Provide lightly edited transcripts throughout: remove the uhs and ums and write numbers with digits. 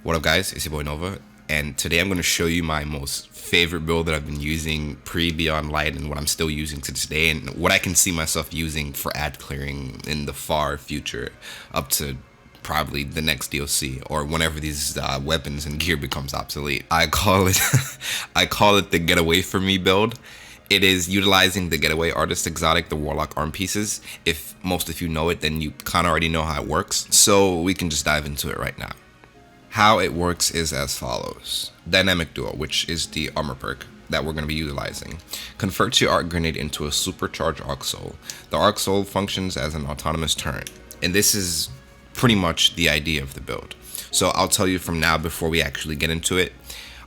What up, guys? It's your boy Nova, and today I'm going to show you my most favorite build that I've been using pre-Beyond Light and what I'm still using to this day, and what I can see myself using for ad clearing in the far future, up to probably the next DLC or whenever these weapons and gear becomes obsolete. I call it the Get Away From Me build. It is utilizing the Getaway Artist Exotic, the Warlock arm pieces. If most of you know it, then you kind of already know how it works. So we can just dive into it right now. How it works is as follows. Dynamic Duo, which is the armor perk that we're going to be utilizing, converts your Arc Grenade into a supercharged Arc Soul. The Arc Soul functions as an autonomous turret, and this is pretty much the idea of the build. So I'll tell you from now before we actually get into it.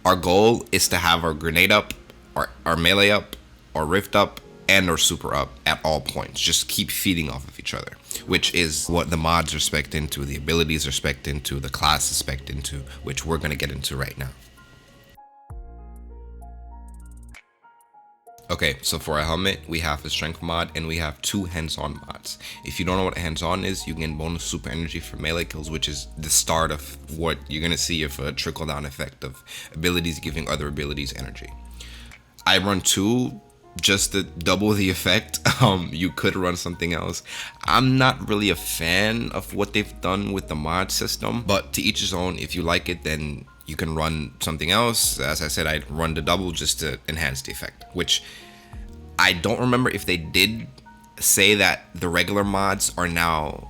Our goal is to have our grenade up, our melee up, our rift up, and our super up at all points. Just keep feeding off of each other, which is what the mods are spec'd into, the abilities are spec'd into, the class is spec'd into, which we're going to get into right now. Okay, so for our helmet, we have a strength mod and we have two hands-on mods. If you don't know what hands-on is, you can bonus super energy for melee kills, which is the start of what you're going to see of a trickle-down effect of abilities giving other abilities energy. I run two just to double the effect. You could run something else. I'm not really a fan of what they've done with the mod system, but to each his own. If you like it, then you can run something else. As I said, I'd run the double just to enhance the effect, which I don't remember if they did say that the regular mods are now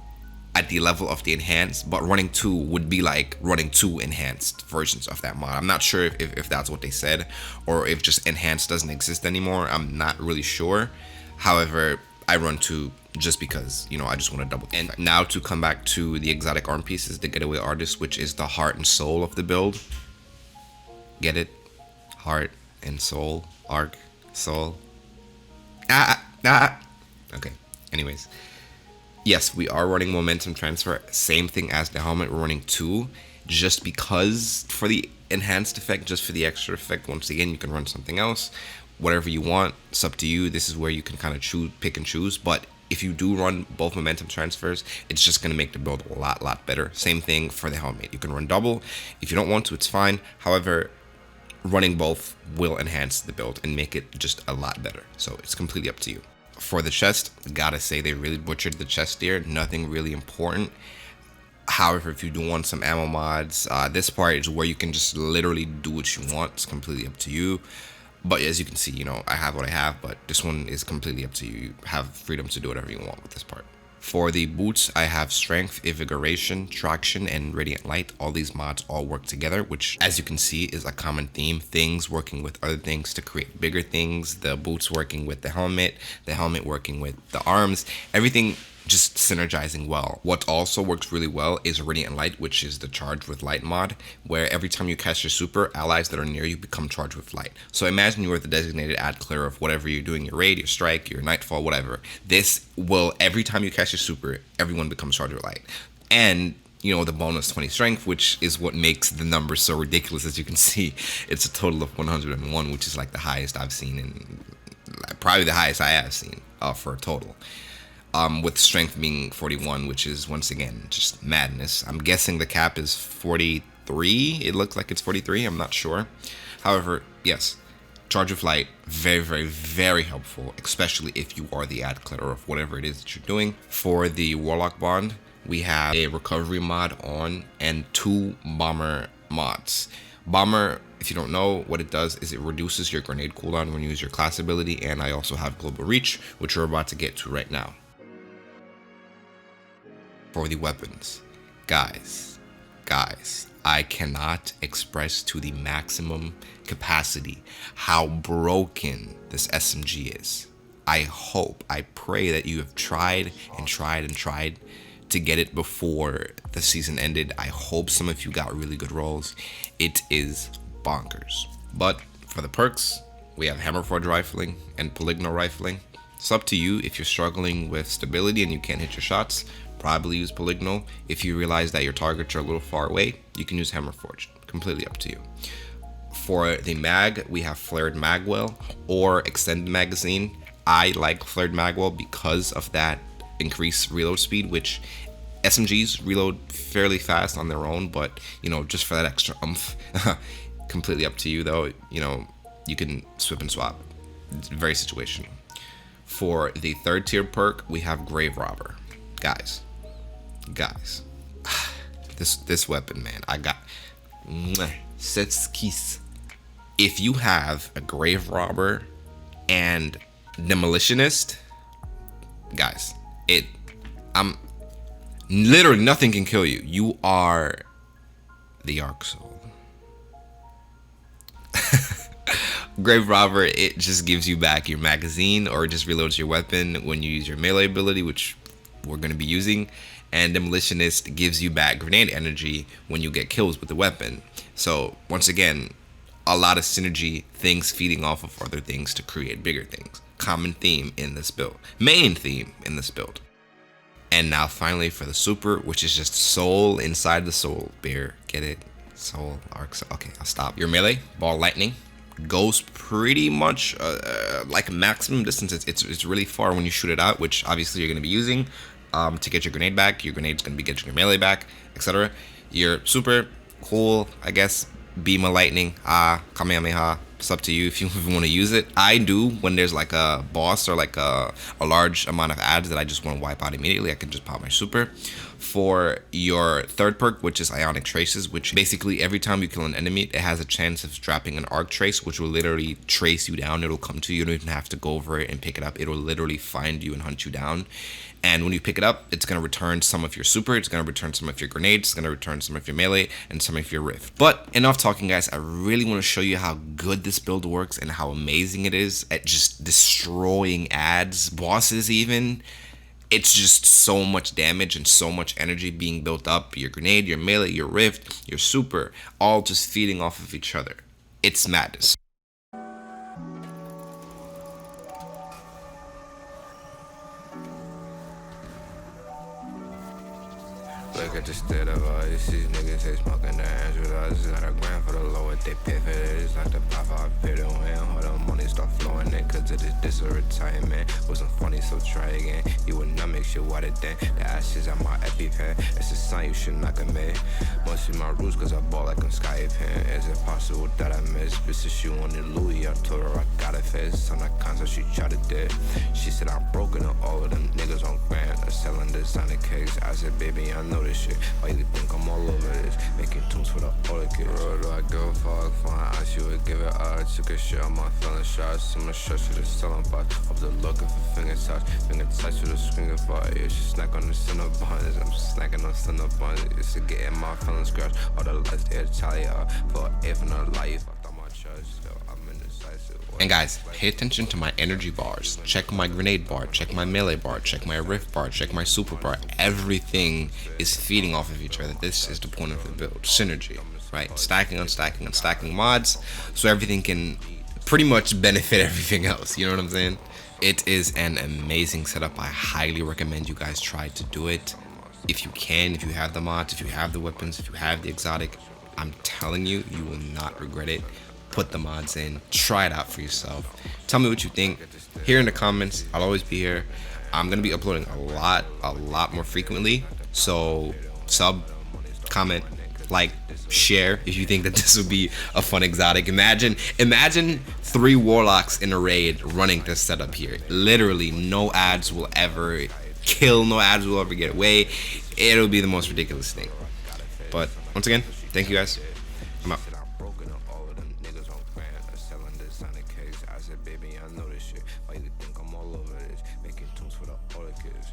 at the level of the enhanced, but running two would be like running two enhanced versions of that mod. I'm not sure if that's what they said, or if just enhanced doesn't exist anymore. I'm not really sure. However, I run two just because, you know, I just want to double. And now to come back to the exotic arm pieces, the Getaway Artist, which is the heart and soul of the build. Get it? Heart and soul, arc, soul. Okay, anyways. Yes, we are running momentum transfer, same thing as the helmet. We're running two just because for the enhanced effect, just for the extra effect. Once again, you can run something else, whatever you want. It's up to you. This is where you can kind of pick and choose. But if you do run both momentum transfers, it's just going to make the build a lot better. Same thing for the helmet. You can run double. If you don't want to, it's fine. However, running both will enhance the build and make it just a lot better. So it's completely up to you. For the chest, gotta say they really butchered the chest here. Nothing really important. However, if you do want some ammo mods, this part is where you can just literally do what you want. It's completely up to you. But as you can see, you know, I have what I have, but this one is completely up to you. You have freedom to do whatever you want with this part. For the boots, I have strength, invigoration, traction, and radiant light. All these mods all work together, which, as you can see, is a common theme. Things working with other things to create bigger things. The boots working with the helmet working with the arms. Everything just synergizing well. What also works really well is Radiant Light, which is the Charge with Light mod, where every time you cast your super, allies that are near you become charged with light. So imagine you are the designated ad clear of whatever you're doing, your raid, your strike, your nightfall, whatever. This will, every time you cast your super, everyone becomes charged with light. And you know, the bonus 20 strength, which is what makes the number so ridiculous. As you can see, it's a total of 101, which is like the highest I've seen, and probably the highest I have seen for a total. With strength being 41, which is once again just madness. I'm guessing the cap is 43. It looks like it's 43. I'm not sure. However, yes, charge of light, very helpful, especially if you are the ad clearer of whatever it is that you're doing. For the Warlock bond, we have a recovery mod on and two bomber mods. Bomber, if you don't know what it does, is it reduces your grenade cooldown when you use your class ability, and I also have global reach, which we're about to get to right now. For the weapons, guys, I cannot express to the maximum capacity how broken this SMG is. I pray that you have tried to get it before the season ended. I hope some of you got really good rolls. It is bonkers. But for the perks, we have Hammerforge rifling and Polygonal rifling. It's up to you. If you're struggling with stability and you can't hit your shots, probably use Polygonal. If you realize that your targets are a little far away, you can use Hammerforge. Completely up to you. For the mag, we have Flared Magwell or Extended Magazine. I like Flared Magwell because of that increased reload speed, which SMGs reload fairly fast on their own, but just for that extra umph, completely up to you though. You can swip and swap. It's very situational. For the third tier perk, we have Grave Robber. Guys, this weapon, man, I got Setskis. If you have a Grave Robber and Demolitionist, guys, I'm literally nothing can kill you. You are the Arc Soul. Grave Robber, it just gives you back your magazine, or it just reloads your weapon when you use your melee ability, which we're going to be using. And Demolitionist gives you back grenade energy when you get kills with the weapon. So once again, a lot of synergy, things feeding off of other things to create bigger things. Common theme in this build, main theme in this build. And now finally for the super, which is just soul inside the soul. Bear, get it? Soul, arc, soul. Okay, I'll stop. Your melee, ball lightning, goes pretty much like maximum distance. It's really far when you shoot it out, which obviously you're going to be using to get your grenade back. Your grenade's going to be getting your melee back, etc. Your super, cool, I guess. Beam of lightning, Kamehameha. It's up to you if you want to use it. I do when there's like a boss or like a large amount of ads that I just want to wipe out immediately. I can just pop my super. For your third perk, which is Ionic Traces, which basically every time you kill an enemy, it has a chance of dropping an arc trace, which will literally trace you down. It'll come to you. You don't even have to go over it and pick it up. It'll literally find you and hunt you down. And when you pick it up, it's going to return some of your super, it's going to return some of your grenades, it's going to return some of your melee, and some of your rift. But enough talking, guys. I really want to show you how good this build works and how amazing it is at just destroying ads, bosses even. It's just so much damage and so much energy being built up. Your grenade, your melee, your rift, your super, all just feeding off of each other. It's madness. Look at the state of us, these niggas they smoking their hands with us. Got a grand for the low, what they pay for it. It's like the pop out, pay the win. All the money start flowing in, cause it is this a retirement. Wasn't funny, so try again. You would not make shit water then. The ashes on my EpiPen. It's a sign you should not commit. Must be my roots, cause I bought like I'm Skypen. Is it possible that I miss? Bitch, if she wanted Louis, I told her I got a fist. On that concert, she tried to dead. She said I'm broken and all of them niggas on grand. Are selling designer cakes. I said, baby, I know this shit. Why you think I'm all over this? Making tunes for the older kids. Bro, do I give a fuck? Fine, I should would give it up. Took a shit on my feeling shots. I'm a shot to the selling box. Up the looking for finger touch. Finger touch with a screen of fire. Yeah, she snack on the center buns. I'm snacking on center buns. It's to get in my feelings scratched. All the lights there to tally up. For if in a life, I thought my trust. So I'm indecisive. And guys, pay attention to my energy bars. Check my grenade bar, check my melee bar, check my rift bar, check my super bar. Everything is feeding off of each other. This is the point of the build. Synergy, right? Stacking on stacking on stacking mods, so everything can pretty much benefit everything else. You know what I'm saying? It is an amazing setup. I highly recommend you guys try to do it. If you can, if you have the mods, if you have the weapons, if you have the exotic, I'm telling you, you will not regret it. Put the mods in, try it out for yourself. Tell me what you think here in the comments. I'll always be here. I'm gonna be uploading a lot more frequently. So sub, comment, like, share if you think that this would be a fun exotic. Imagine 3 warlocks in a raid running this setup here. Literally no ads will ever kill, no ads will ever get away. It'll be the most ridiculous thing. But once again, thank you guys. I'm out. I said, baby, I know this shit. Why you think I'm all over this? Making tunes for the older kids.